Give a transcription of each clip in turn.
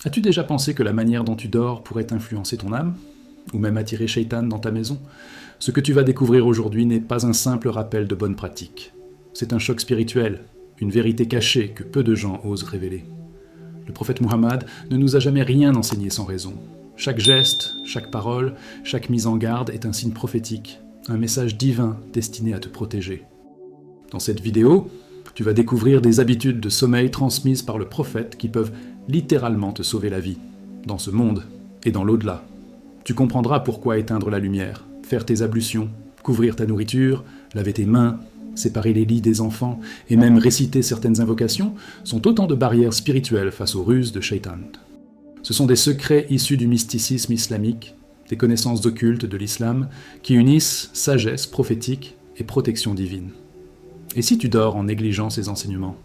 As-tu déjà pensé que la manière dont tu dors pourrait influencer ton âme? Ou même attirer Shaitan dans ta maison? Ce que tu vas découvrir aujourd'hui n'est pas un simple rappel de bonnes pratiques. C'est un choc spirituel, une vérité cachée que peu de gens osent révéler. Le prophète Muhammad ne nous a jamais rien enseigné sans raison. Chaque geste, chaque parole, chaque mise en garde est un signe prophétique, un message divin destiné à te protéger. Dans cette vidéo, tu vas découvrir des habitudes de sommeil transmises par le prophète qui peuvent littéralement te sauver la vie, dans ce monde et dans l'au-delà. Tu comprendras pourquoi éteindre la lumière, faire tes ablutions, couvrir ta nourriture, laver tes mains, séparer les lits des enfants et même réciter certaines invocations sont autant de barrières spirituelles face aux ruses de Shaitan. Ce sont des secrets issus du mysticisme islamique, des connaissances occultes de l'islam qui unissent sagesse prophétique et protection divine. Et si tu dors en négligeant ces enseignements?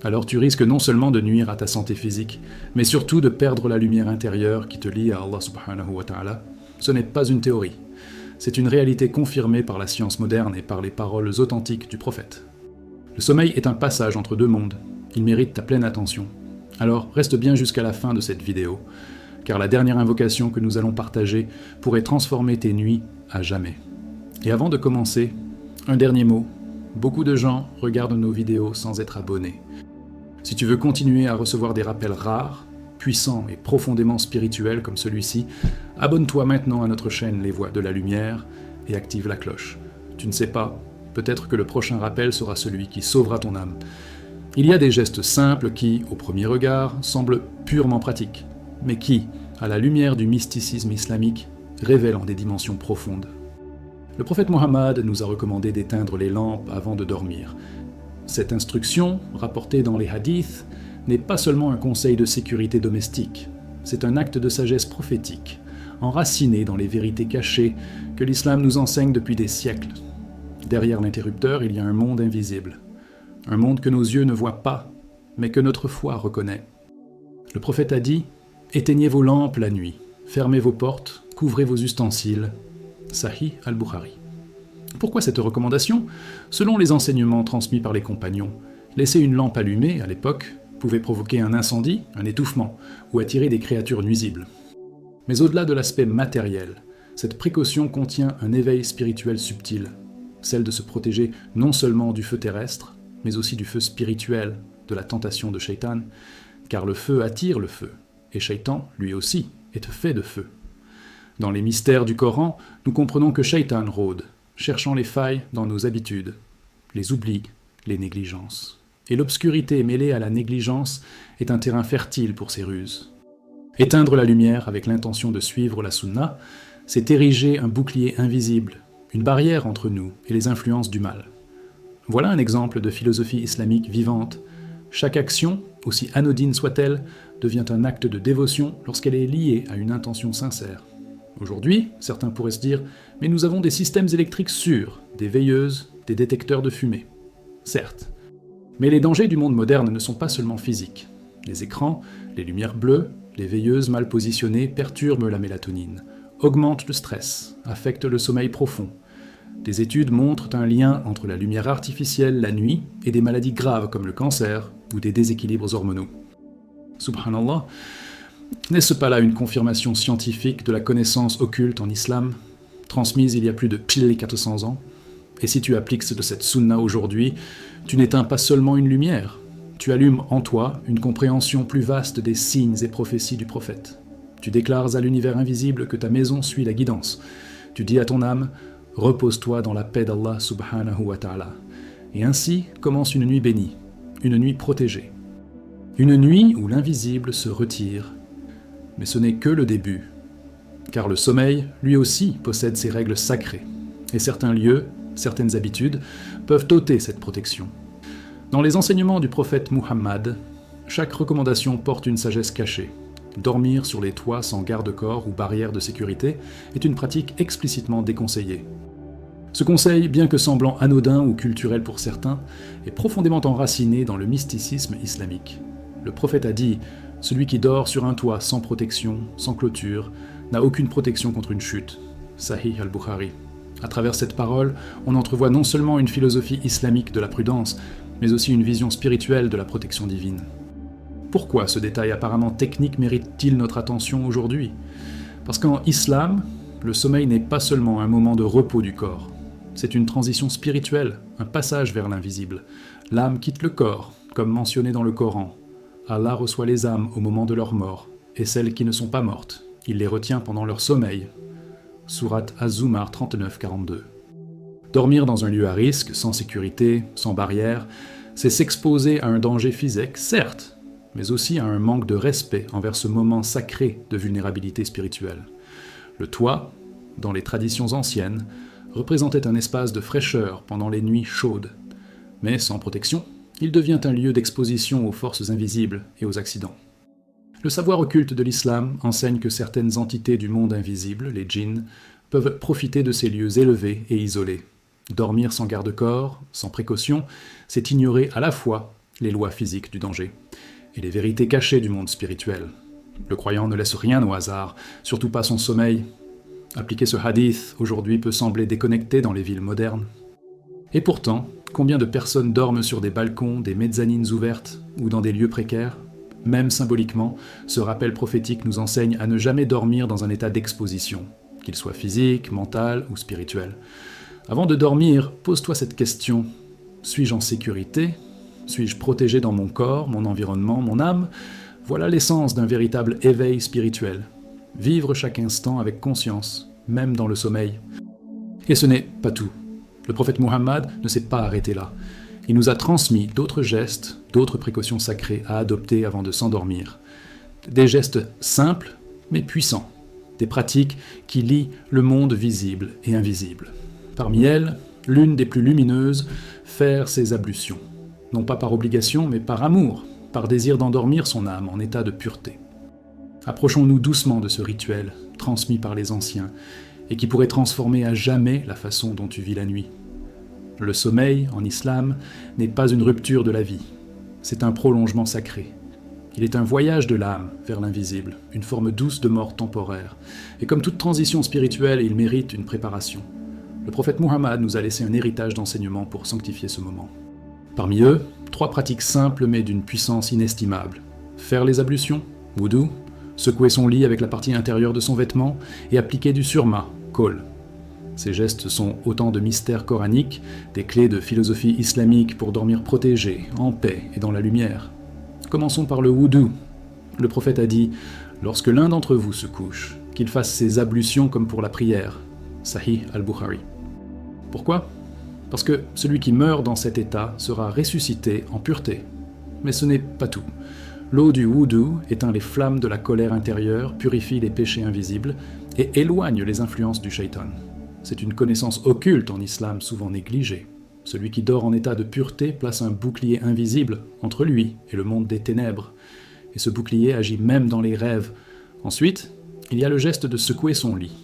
Alors tu risques non seulement de nuire à ta santé physique, mais surtout de perdre la lumière intérieure qui te lie à Allah subhanahu wa ta'ala. Ce n'est pas une théorie, c'est une réalité confirmée par la science moderne et par les paroles authentiques du prophète. Le sommeil est un passage entre deux mondes, il mérite ta pleine attention. Alors reste bien jusqu'à la fin de cette vidéo, car la dernière invocation que nous allons partager pourrait transformer tes nuits à jamais. Et avant de commencer, un dernier mot. Beaucoup de gens regardent nos vidéos sans être abonnés. Si tu veux continuer à recevoir des rappels rares, puissants et profondément spirituels comme celui-ci, abonne-toi maintenant à notre chaîne Les Voix de la Lumière et active la cloche. Tu ne sais pas, peut-être que le prochain rappel sera celui qui sauvera ton âme. Il y a des gestes simples qui, au premier regard, semblent purement pratiques, mais qui, à la lumière du mysticisme islamique, révèlent en des dimensions profondes. Le prophète Muhammad nous a recommandé d'éteindre les lampes avant de dormir. Cette instruction, rapportée dans les hadiths, n'est pas seulement un conseil de sécurité domestique, c'est un acte de sagesse prophétique, enraciné dans les vérités cachées que l'islam nous enseigne depuis des siècles. Derrière l'interrupteur, il y a un monde invisible, un monde que nos yeux ne voient pas, mais que notre foi reconnaît. Le prophète a dit « Éteignez vos lampes la nuit, fermez vos portes, couvrez vos ustensiles ». Sahih al-Bukhari. Pourquoi cette recommandation? Selon les enseignements transmis par les compagnons, laisser une lampe allumée, à l'époque, pouvait provoquer un incendie, un étouffement, ou attirer des créatures nuisibles. Mais au-delà de l'aspect matériel, cette précaution contient un éveil spirituel subtil, celle de se protéger non seulement du feu terrestre, mais aussi du feu spirituel, de la tentation de Shaitan, car le feu attire le feu, et Shaitan, lui aussi, est fait de feu. Dans les mystères du Coran, nous comprenons que Shaitan rôde, cherchant les failles dans nos habitudes, les oublis, les négligences. Et l'obscurité mêlée à la négligence est un terrain fertile pour ces ruses. Éteindre la lumière avec l'intention de suivre la sunna, c'est ériger un bouclier invisible, une barrière entre nous et les influences du mal. Voilà un exemple de philosophie islamique vivante. Chaque action, aussi anodine soit-elle, devient un acte de dévotion lorsqu'elle est liée à une intention sincère. Aujourd'hui, certains pourraient se dire « mais nous avons des systèmes électriques sûrs, des veilleuses, des détecteurs de fumée ». Certes, mais les dangers du monde moderne ne sont pas seulement physiques. Les écrans, les lumières bleues, les veilleuses mal positionnées perturbent la mélatonine, augmentent le stress, affectent le sommeil profond. Des études montrent un lien entre la lumière artificielle la nuit et des maladies graves comme le cancer ou des déséquilibres hormonaux. Subhanallah, n'est-ce pas là une confirmation scientifique de la connaissance occulte en islam, transmise il y a plus de 1400 ans? Et si tu appliques de cette sunna aujourd'hui, tu n'éteins pas seulement une lumière, tu allumes en toi une compréhension plus vaste des signes et prophéties du prophète. Tu déclares à l'univers invisible que ta maison suit la guidance. Tu dis à ton âme, repose-toi dans la paix d'Allah subhanahu wa ta'ala. Et ainsi commence une nuit bénie, une nuit protégée. Une nuit où l'invisible se retire. Mais ce n'est que le début, car le sommeil, lui aussi, possède ses règles sacrées, et certains lieux, certaines habitudes, peuvent ôter cette protection. Dans les enseignements du prophète Muhammad, chaque recommandation porte une sagesse cachée. Dormir sur les toits sans garde-corps ou barrière de sécurité est une pratique explicitement déconseillée. Ce conseil, bien que semblant anodin ou culturel pour certains, est profondément enraciné dans le mysticisme islamique. Le prophète a dit « Celui qui dort sur un toit sans protection, sans clôture, n'a aucune protection contre une chute. » Sahih al-Bukhari. À travers cette parole, on entrevoit non seulement une philosophie islamique de la prudence, mais aussi une vision spirituelle de la protection divine. Pourquoi ce détail apparemment technique mérite-t-il notre attention aujourd'hui? Parce qu'en islam, le sommeil n'est pas seulement un moment de repos du corps. C'est une transition spirituelle, un passage vers l'invisible. L'âme quitte le corps, comme mentionné dans le Coran. Allah reçoit les âmes au moment de leur mort, et celles qui ne sont pas mortes, il les retient pendant leur sommeil. Sourate Az-Zumar 39-42. Dormir dans un lieu à risque, sans sécurité, sans barrière, c'est s'exposer à un danger physique, certes, mais aussi à un manque de respect envers ce moment sacré de vulnérabilité spirituelle. Le toit, dans les traditions anciennes, représentait un espace de fraîcheur pendant les nuits chaudes. Mais sans protection, il devient un lieu d'exposition aux forces invisibles et aux accidents. Le savoir occulte de l'islam enseigne que certaines entités du monde invisible, les djinns, peuvent profiter de ces lieux élevés et isolés. Dormir sans garde-corps, sans précaution, c'est ignorer à la fois les lois physiques du danger et les vérités cachées du monde spirituel. Le croyant ne laisse rien au hasard, surtout pas son sommeil. Appliquer ce hadith aujourd'hui peut sembler déconnecté dans les villes modernes. Et pourtant, combien de personnes dorment sur des balcons, des mezzanines ouvertes ou dans des lieux précaires? Même symboliquement, ce rappel prophétique nous enseigne à ne jamais dormir dans un état d'exposition, qu'il soit physique, mental ou spirituel. Avant de dormir, pose-toi cette question. Suis-je en sécurité? Suis-je protégé dans mon corps, mon environnement, mon âme? Voilà l'essence d'un véritable éveil spirituel. Vivre chaque instant avec conscience, même dans le sommeil. Et ce n'est pas tout. Le prophète Muhammad ne s'est pas arrêté là. Il nous a transmis d'autres gestes, d'autres précautions sacrées à adopter avant de s'endormir. Des gestes simples, mais puissants. Des pratiques qui lient le monde visible et invisible. Parmi elles, l'une des plus lumineuses, faire ses ablutions. Non pas par obligation, mais par amour, par désir d'endormir son âme en état de pureté. Approchons-nous doucement de ce rituel, transmis par les anciens, et qui pourrait transformer à jamais la façon dont tu vis la nuit. Le sommeil, en islam, n'est pas une rupture de la vie, c'est un prolongement sacré. Il est un voyage de l'âme vers l'invisible, une forme douce de mort temporaire. Et comme toute transition spirituelle, il mérite une préparation. Le prophète Muhammad nous a laissé un héritage d'enseignements pour sanctifier ce moment. Parmi eux, 3 pratiques simples mais d'une puissance inestimable. Faire les ablutions, wudu, secouer son lit avec la partie intérieure de son vêtement et appliquer du surma, kol. Ces gestes sont autant de mystères coraniques, des clés de philosophie islamique pour dormir protégé, en paix et dans la lumière. Commençons par le wudu. Le prophète a dit « Lorsque l'un d'entre vous se couche, qu'il fasse ses ablutions comme pour la prière. » Sahih al-Bukhari. Pourquoi? Parce que celui qui meurt dans cet état sera ressuscité en pureté. Mais ce n'est pas tout. L'eau du wudu éteint les flammes de la colère intérieure, purifie les péchés invisibles et éloigne les influences du shaitan. C'est une connaissance occulte en islam souvent négligée. Celui qui dort en état de pureté place un bouclier invisible entre lui et le monde des ténèbres. Et ce bouclier agit même dans les rêves. Ensuite, il y a le geste de secouer son lit.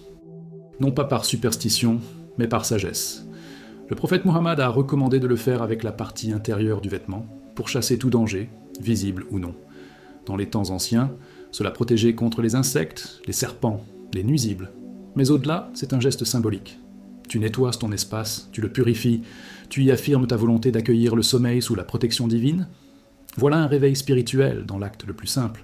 Non pas par superstition, mais par sagesse. Le prophète Muhammad a recommandé de le faire avec la partie intérieure du vêtement, pour chasser tout danger, visible ou non. Dans les temps anciens, cela protégeait contre les insectes, les serpents, les nuisibles. Mais au-delà, c'est un geste symbolique. Tu nettoies ton espace, tu le purifies, tu y affirmes ta volonté d'accueillir le sommeil sous la protection divine. Voilà un réveil spirituel dans l'acte le plus simple.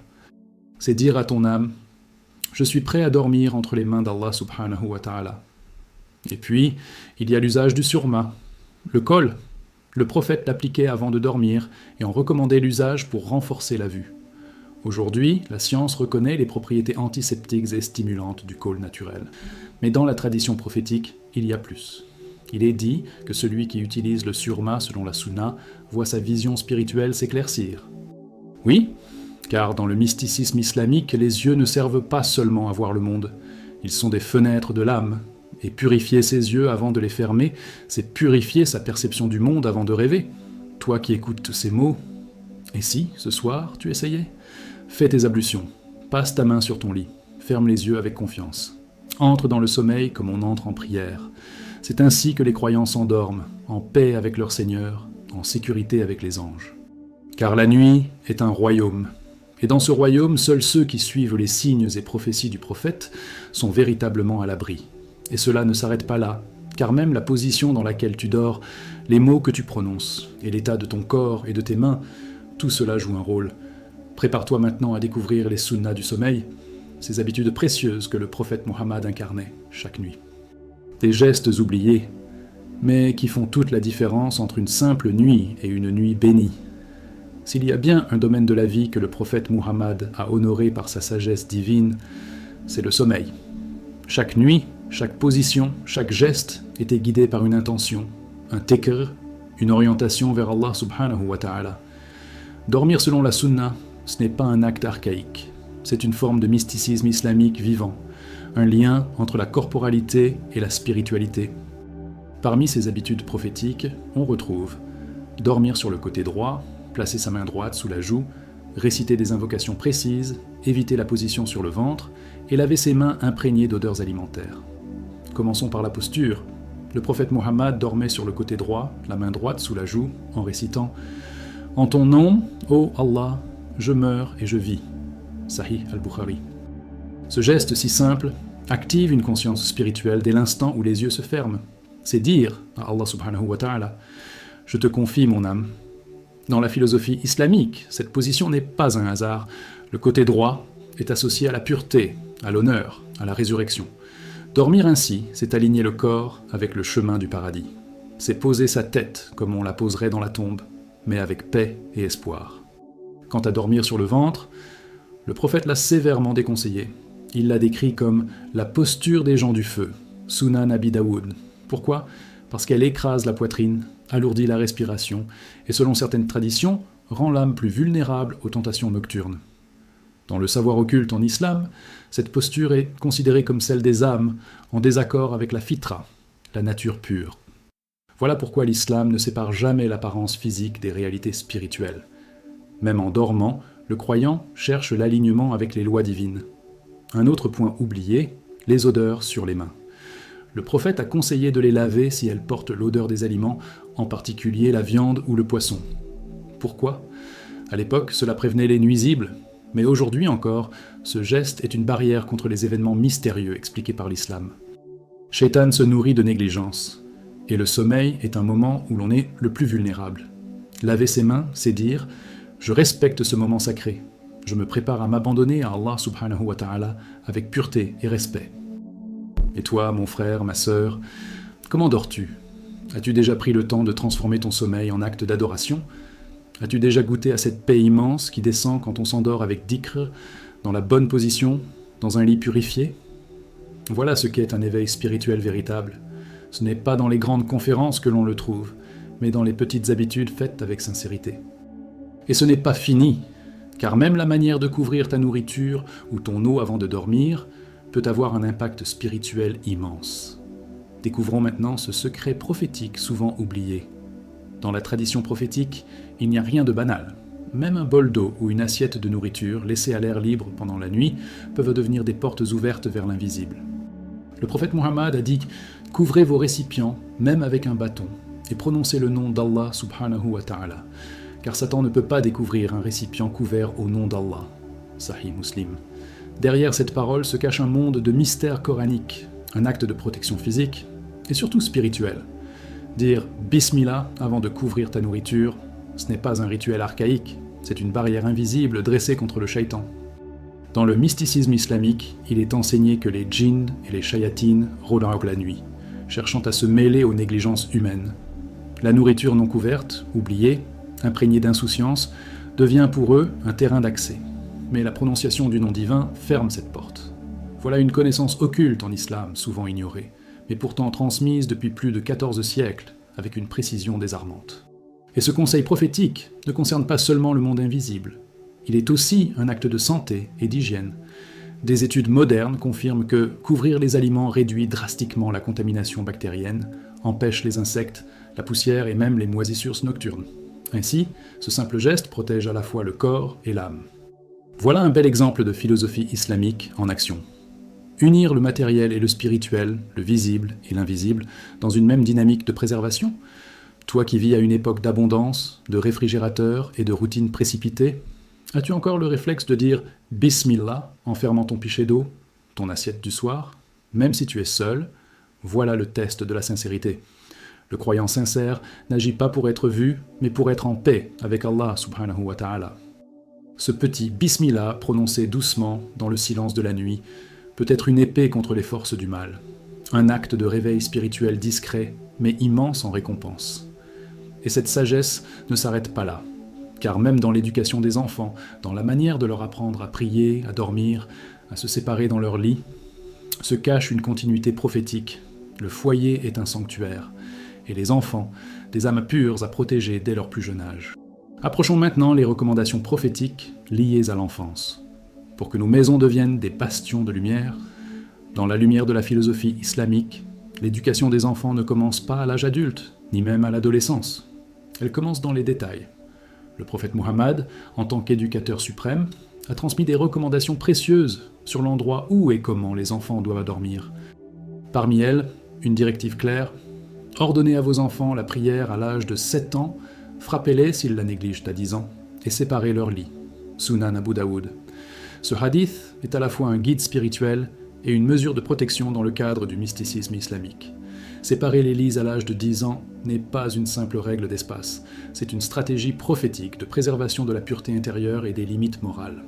C'est dire à ton âme « Je suis prêt à dormir entre les mains d'Allah subhanahu wa ta'ala ». Et puis, il y a l'usage du surma, le kol. Le prophète l'appliquait avant de dormir et en recommandait l'usage pour renforcer la vue. Aujourd'hui, la science reconnaît les propriétés antiseptiques et stimulantes du kol naturel. Mais dans la tradition prophétique, il y a plus. Il est dit que celui qui utilise le surma selon la sunna voit sa vision spirituelle s'éclaircir. Oui, car dans le mysticisme islamique, les yeux ne servent pas seulement à voir le monde. Ils sont des fenêtres de l'âme. Et purifier ses yeux avant de les fermer, c'est purifier sa perception du monde avant de rêver. Toi qui écoutes ces mots, et si, ce soir, tu essayais? Fais tes ablutions, passe ta main sur ton lit, ferme les yeux avec confiance. Entre dans le sommeil comme on entre en prière. C'est ainsi que les croyants s'endorment, en paix avec leur Seigneur, en sécurité avec les anges. Car la nuit est un royaume, et dans ce royaume, seuls ceux qui suivent les signes et prophéties du prophète sont véritablement à l'abri. Et cela ne s'arrête pas là, car même la position dans laquelle tu dors, les mots que tu prononces, et l'état de ton corps et de tes mains, tout cela joue un rôle. Prépare-toi maintenant à découvrir les sunnas du sommeil, ces habitudes précieuses que le prophète Muhammad incarnait chaque nuit. Des gestes oubliés, mais qui font toute la différence entre une simple nuit et une nuit bénie. S'il y a bien un domaine de la vie que le prophète Muhammad a honoré par sa sagesse divine, c'est le sommeil. Chaque nuit, chaque position, chaque geste était guidé par une intention, un tikr, une orientation vers Allah subhanahu wa ta'ala. Dormir selon la sunna, ce n'est pas un acte archaïque, c'est une forme de mysticisme islamique vivant, un lien entre la corporalité et la spiritualité. Parmi ces habitudes prophétiques, on retrouve dormir sur le côté droit, placer sa main droite sous la joue, réciter des invocations précises, éviter la position sur le ventre et laver ses mains imprégnées d'odeurs alimentaires. Commençons par la posture. Le prophète Muhammad dormait sur le côté droit, la main droite sous la joue, en récitant « En ton nom, ô Allah, je meurs et je vis » Sahih al-Bukhari. Ce geste si simple active une conscience spirituelle dès l'instant où les yeux se ferment. C'est dire à Allah subhanahu wa ta'ala « Je te confie mon âme ». Dans la philosophie islamique, cette position n'est pas un hasard. Le côté droit est associé à la pureté, à l'honneur, à la résurrection. Dormir ainsi, c'est aligner le corps avec le chemin du paradis. C'est poser sa tête comme on la poserait dans la tombe, mais avec paix et espoir. Quant à dormir sur le ventre, le prophète l'a sévèrement déconseillé. Il l'a décrit comme la posture des gens du feu, Sunan Abi Daoud. Pourquoi ? Parce qu'elle écrase la poitrine, alourdit la respiration et, selon certaines traditions, rend l'âme plus vulnérable aux tentations nocturnes. Dans le savoir occulte en islam, cette posture est considérée comme celle des âmes, en désaccord avec la fitra, la nature pure. Voilà pourquoi l'islam ne sépare jamais l'apparence physique des réalités spirituelles. Même en dormant, le croyant cherche l'alignement avec les lois divines. Un autre point oublié, les odeurs sur les mains. Le prophète a conseillé de les laver si elles portent l'odeur des aliments, en particulier la viande ou le poisson. Pourquoi ? À l'époque, cela prévenait les nuisibles, mais aujourd'hui encore, ce geste est une barrière contre les événements mystérieux expliqués par l'islam. Shaitan se nourrit de négligence, et le sommeil est un moment où l'on est le plus vulnérable. Laver ses mains, c'est dire « Je respecte ce moment sacré, je me prépare à m'abandonner à Allah subhanahu wa ta'ala avec pureté et respect. » Et toi, mon frère, ma sœur, comment dors-tu ? As-tu déjà pris le temps de transformer ton sommeil en acte d'adoration ? As-tu déjà goûté à cette paix immense qui descend quand on s'endort avec dhikr, dans la bonne position, dans un lit purifié ? Voilà ce qu'est un éveil spirituel véritable. Ce n'est pas dans les grandes conférences que l'on le trouve, mais dans les petites habitudes faites avec sincérité. Et ce n'est pas fini, car même la manière de couvrir ta nourriture ou ton eau avant de dormir peut avoir un impact spirituel immense. Découvrons maintenant ce secret prophétique souvent oublié. Dans la tradition prophétique, il n'y a rien de banal. Même un bol d'eau ou une assiette de nourriture laissée à l'air libre pendant la nuit peuvent devenir des portes ouvertes vers l'invisible. Le prophète Muhammad a dit « Couvrez vos récipients, même avec un bâton, et prononcez le nom d'Allah subhanahu wa ta'ala, car Satan ne peut pas découvrir un récipient couvert au nom d'Allah. » Sahih Muslim. Derrière cette parole se cache un monde de mystères coraniques, un acte de protection physique et surtout spirituel. Dire « Bismillah » avant de couvrir ta nourriture, ce n'est pas un rituel archaïque, c'est une barrière invisible dressée contre le shaitan. Dans le mysticisme islamique, il est enseigné que les djinns et les shayatines rôdent la nuit, cherchant à se mêler aux négligences humaines. La nourriture non couverte, oubliée, imprégnée d'insouciance, devient pour eux un terrain d'accès. Mais la prononciation du nom divin ferme cette porte. Voilà une connaissance occulte en islam, souvent ignorée, mais pourtant transmise depuis plus de 14 siècles, avec une précision désarmante. Et ce conseil prophétique ne concerne pas seulement le monde invisible. Il est aussi un acte de santé et d'hygiène. Des études modernes confirment que couvrir les aliments réduit drastiquement la contamination bactérienne, empêche les insectes, la poussière et même les moisissures nocturnes. Ainsi, ce simple geste protège à la fois le corps et l'âme. Voilà un bel exemple de philosophie islamique en action. Unir le matériel et le spirituel, le visible et l'invisible, dans une même dynamique de préservation. Toi qui vis à une époque d'abondance, de réfrigérateurs et de routines précipitées, as-tu encore le réflexe de dire « Bismillah » en fermant ton pichet d'eau, ton assiette du soir ? Même si tu es seul, voilà le test de la sincérité. Le croyant sincère n'agit pas pour être vu, mais pour être en paix avec Allah subhanahu wa ta'ala. Ce petit bismillah prononcé doucement dans le silence de la nuit peut être une épée contre les forces du mal, un acte de réveil spirituel discret mais immense en récompense. Et cette sagesse ne s'arrête pas là, car même dans l'éducation des enfants, dans la manière de leur apprendre à prier, à dormir, à se séparer dans leur lit, se cache une continuité prophétique. Le foyer est un sanctuaire, et les enfants, des âmes pures à protéger dès leur plus jeune âge. Approchons maintenant les recommandations prophétiques liées à l'enfance. Pour que nos maisons deviennent des bastions de lumière, dans la lumière de la philosophie islamique, l'éducation des enfants ne commence pas à l'âge adulte, ni même à l'adolescence. Elle commence dans les détails. Le prophète Muhammad, en tant qu'éducateur suprême, a transmis des recommandations précieuses sur l'endroit où et comment les enfants doivent dormir. Parmi elles, une directive claire: ordonnez à vos enfants la prière à l'âge de 7 ans, frappez-les s'ils la négligent à 10 ans, et séparez leur lit. Sunan Abu Daoud. Ce hadith est à la fois un guide spirituel et une mesure de protection dans le cadre du mysticisme islamique. Séparer les lits à l'âge de 10 ans n'est pas une simple règle d'espace, c'est une stratégie prophétique de préservation de la pureté intérieure et des limites morales.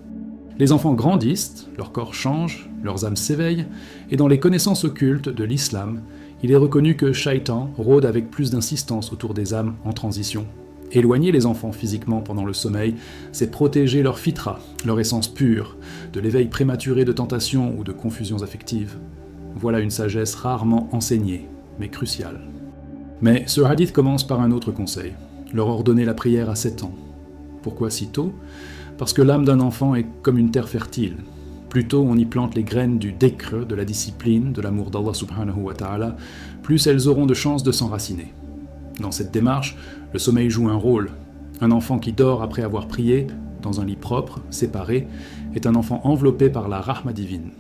Les enfants grandissent, leur corps change, leurs âmes s'éveillent, et dans les connaissances occultes de l'islam, il est reconnu que Shaitan rôde avec plus d'insistance autour des âmes en transition. Éloigner les enfants physiquement pendant le sommeil, c'est protéger leur fitra, leur essence pure, de l'éveil prématuré de tentations ou de confusions affectives. Voilà une sagesse rarement enseignée, mais cruciale. Mais ce hadith commence par un autre conseil, leur ordonner la prière à 7 ans. Pourquoi si tôt ? Parce que l'âme d'un enfant est comme une terre fertile. Plus tôt on y plante les graines du dhikr, de la discipline, de l'amour d'Allah subhanahu wa ta'ala, plus elles auront de chances de s'enraciner. Dans cette démarche, le sommeil joue un rôle. Un enfant qui dort après avoir prié, dans un lit propre, séparé, est un enfant enveloppé par la rahma divine.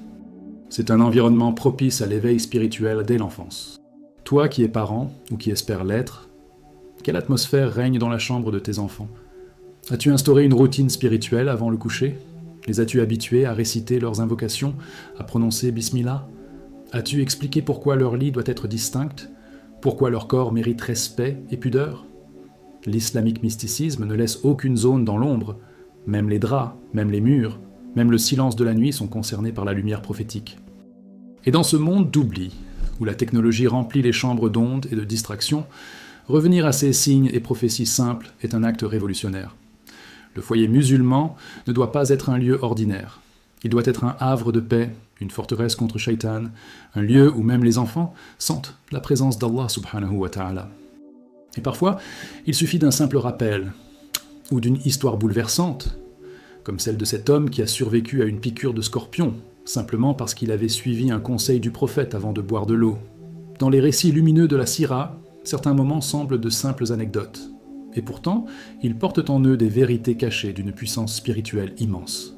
C'est un environnement propice à l'éveil spirituel dès l'enfance. Toi qui es parent, ou qui espères l'être, quelle atmosphère règne dans la chambre de tes enfants ? As-tu instauré une routine spirituelle avant le coucher ? Les as-tu habitués à réciter leurs invocations, à prononcer Bismillah ? As-tu expliqué pourquoi leur lit doit être distinct ? Pourquoi leur corps mérite respect et pudeur ? L'islamique mysticisme ne laisse aucune zone dans l'ombre. Même les draps, même les murs, même le silence de la nuit sont concernés par la lumière prophétique. Et dans ce monde d'oubli, où la technologie remplit les chambres d'ondes et de distractions, revenir à ces signes et prophéties simples est un acte révolutionnaire. Le foyer musulman ne doit pas être un lieu ordinaire. Il doit être un havre de paix, une forteresse contre Shaitan, un lieu où même les enfants sentent la présence d'Allah subhanahu wa ta'ala. Et parfois, il suffit d'un simple rappel, ou d'une histoire bouleversante, comme celle de cet homme qui a survécu à une piqûre de scorpion, simplement parce qu'il avait suivi un conseil du prophète avant de boire de l'eau. Dans les récits lumineux de la Sira, certains moments semblent de simples anecdotes. Et pourtant, ils portent en eux des vérités cachées d'une puissance spirituelle immense.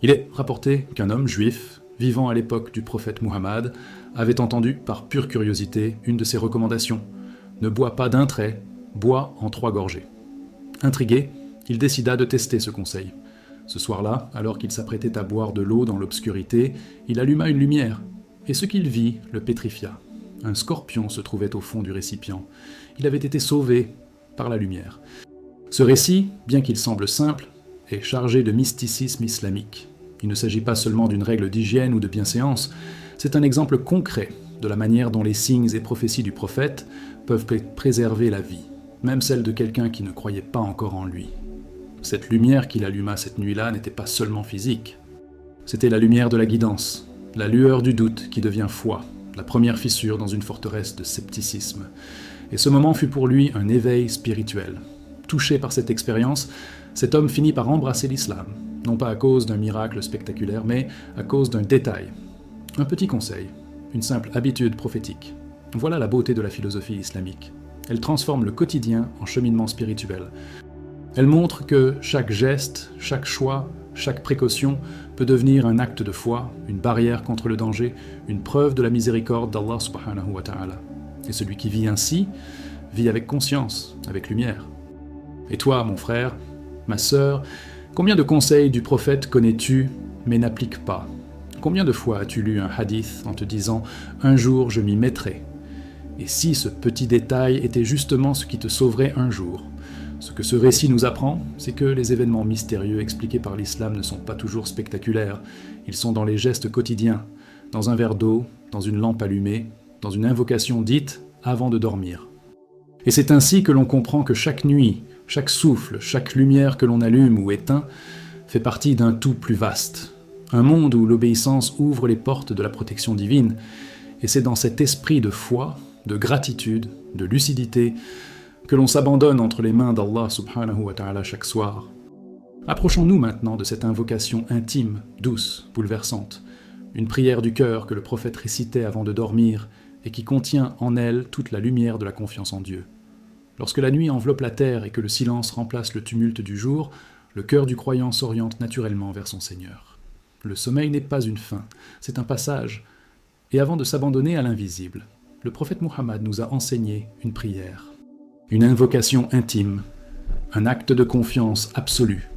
Il est rapporté qu'un homme juif, vivant à l'époque du prophète Muhammad, avait entendu, par pure curiosité, une de ses recommandations. Ne bois pas d'un trait, bois en 3 gorgées. Intrigué, il décida de tester ce conseil. Ce soir-là, alors qu'il s'apprêtait à boire de l'eau dans l'obscurité, il alluma une lumière, et ce qu'il vit le pétrifia. Un scorpion se trouvait au fond du récipient. Il avait été sauvé par la lumière. Ce récit, bien qu'il semble simple, est chargé de mysticisme islamique. Il ne s'agit pas seulement d'une règle d'hygiène ou de bienséance, c'est un exemple concret de la manière dont les signes et prophéties du prophète peuvent préserver la vie, même celle de quelqu'un qui ne croyait pas encore en lui. Cette lumière qu'il alluma cette nuit-là n'était pas seulement physique. C'était la lumière de la guidance, la lueur du doute qui devient foi, la première fissure dans une forteresse de scepticisme. Et ce moment fut pour lui un éveil spirituel. Touché par cette expérience, cet homme finit par embrasser l'islam, non pas à cause d'un miracle spectaculaire, mais à cause d'un détail. Un petit conseil, une simple habitude prophétique. Voilà la beauté de la philosophie islamique. Elle transforme le quotidien en cheminement spirituel. Elle montre que chaque geste, chaque choix, chaque précaution peut devenir un acte de foi, une barrière contre le danger, une preuve de la miséricorde d'Allah subhanahu wa ta'ala. Et celui qui vit ainsi, vit avec conscience, avec lumière. Et toi, mon frère, ma sœur, combien de conseils du prophète connais-tu, mais n'appliques pas ? Combien de fois as-tu lu un hadith en te disant « Un jour, je m'y mettrai » ? Et si ce petit détail était justement ce qui te sauverait un jour ? Ce que ce récit nous apprend, c'est que les événements mystérieux expliqués par l'islam ne sont pas toujours spectaculaires. Ils sont dans les gestes quotidiens, dans un verre d'eau, dans une lampe allumée, dans une invocation dite avant de dormir. Et c'est ainsi que l'on comprend que chaque nuit, chaque souffle, chaque lumière que l'on allume ou éteint fait partie d'un tout plus vaste. Un monde où l'obéissance ouvre les portes de la protection divine. Et c'est dans cet esprit de foi, de gratitude, de lucidité, que l'on s'abandonne entre les mains d'Allah subhanahu wa ta'ala chaque soir. Approchons-nous maintenant de cette invocation intime, douce, bouleversante, une prière du cœur que le prophète récitait avant de dormir et qui contient en elle toute la lumière de la confiance en Dieu. Lorsque la nuit enveloppe la terre et que le silence remplace le tumulte du jour, le cœur du croyant s'oriente naturellement vers son Seigneur. Le sommeil n'est pas une fin, c'est un passage. Et avant de s'abandonner à l'invisible, le prophète Muhammad nous a enseigné une prière. Une invocation intime, un acte de confiance absolue.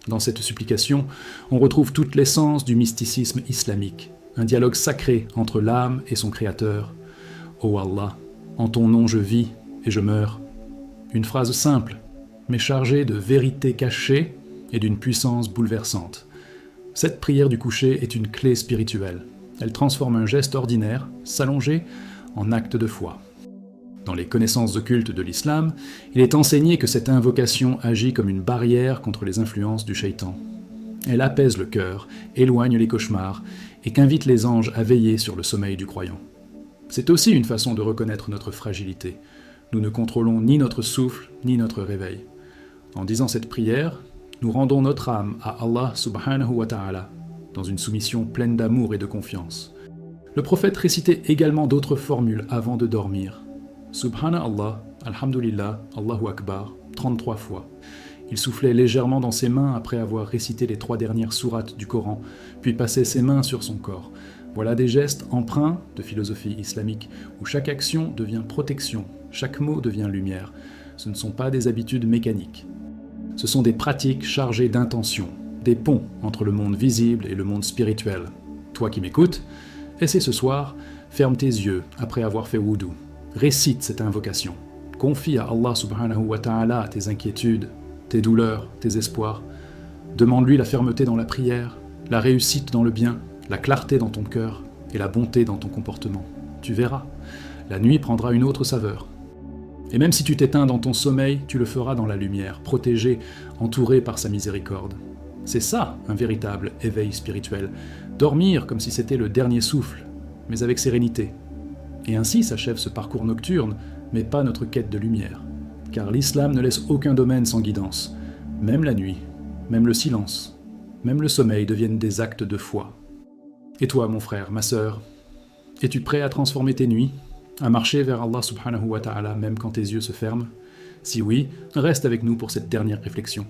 Dans cette supplication, on retrouve toute l'essence du mysticisme islamique, un dialogue sacré entre l'âme et son créateur. « Ô Allah, en ton nom je vis et je meurs ». Une phrase simple, mais chargée de vérité cachée et d'une puissance bouleversante. Cette prière du coucher est une clé spirituelle. Elle transforme un geste ordinaire, s'allonger, en acte de foi. Dans les connaissances occultes de l'islam, il est enseigné que cette invocation agit comme une barrière contre les influences du shaitan. Elle apaise le cœur, éloigne les cauchemars et qu'invite les anges à veiller sur le sommeil du croyant. C'est aussi une façon de reconnaître notre fragilité. Nous ne contrôlons ni notre souffle, ni notre réveil. En disant cette prière, nous rendons notre âme à Allah subhanahu wa ta'ala, dans une soumission pleine d'amour et de confiance. Le prophète récitait également d'autres formules avant de dormir. Subhanallah, Alhamdulillah, Allahu Akbar, 33 fois. Il soufflait légèrement dans ses mains après avoir récité les 3 dernières sourates du Coran, puis passait ses mains sur son corps. Voilà des gestes empreints de philosophie islamique, où chaque action devient protection, chaque mot devient lumière. Ce ne sont pas des habitudes mécaniques. Ce sont des pratiques chargées d'intention, des ponts entre le monde visible et le monde spirituel. Toi qui m'écoutes, essaie ce soir, ferme tes yeux après avoir fait wudu. Récite cette invocation. Confie à Allah subhanahu wa ta'ala tes inquiétudes, tes douleurs, tes espoirs. Demande-lui la fermeté dans la prière, la réussite dans le bien, la clarté dans ton cœur et la bonté dans ton comportement. Tu verras, la nuit prendra une autre saveur. Et même si tu t'éteins dans ton sommeil, tu le feras dans la lumière, protégé, entouré par sa miséricorde. C'est ça, un véritable éveil spirituel. Dormir comme si c'était le dernier souffle, mais avec sérénité. Et ainsi s'achève ce parcours nocturne, mais pas notre quête de lumière. Car l'islam ne laisse aucun domaine sans guidance. Même la nuit, même le silence, même le sommeil deviennent des actes de foi. Et toi, mon frère, ma sœur, es-tu prêt à transformer tes nuits, à marcher vers Allah subhanahu wa ta'ala même quand tes yeux se ferment? Si oui, reste avec nous pour cette dernière réflexion,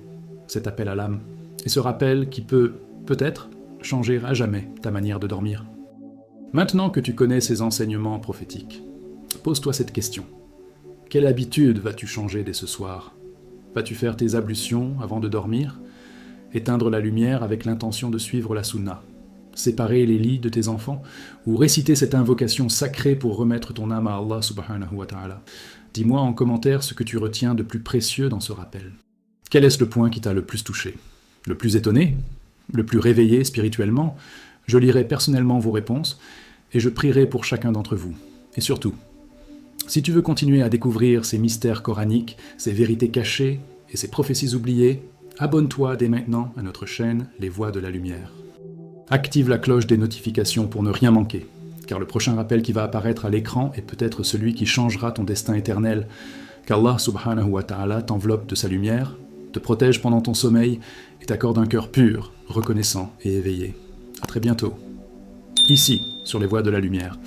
cet appel à l'âme, et ce rappel qui peut, peut-être, changer à jamais ta manière de dormir. Maintenant que tu connais ces enseignements prophétiques, pose-toi cette question. Quelle habitude vas-tu changer dès ce soir? Vas-tu faire tes ablutions avant de dormir? Éteindre la lumière avec l'intention de suivre la sunna? Séparer les lits de tes enfants? Ou réciter cette invocation sacrée pour remettre ton âme à Allah subhanahu wa ta'ala? Dis-moi en commentaire ce que tu retiens de plus précieux dans ce rappel. Quel est-ce le point qui t'a le plus touché? Le plus étonné? Le plus réveillé spirituellement? Je lirai personnellement vos réponses et je prierai pour chacun d'entre vous. Et surtout, si tu veux continuer à découvrir ces mystères coraniques, ces vérités cachées et ces prophéties oubliées, abonne-toi dès maintenant à notre chaîne Les Voix de la Lumière. Active la cloche des notifications pour ne rien manquer, car le prochain rappel qui va apparaître à l'écran est peut-être celui qui changera ton destin éternel. Qu'Allah subhanahu wa ta'ala t'enveloppe de sa lumière, te protège pendant ton sommeil et t'accorde un cœur pur, reconnaissant et éveillé. À très bientôt, ici, sur les Voix de la Lumière.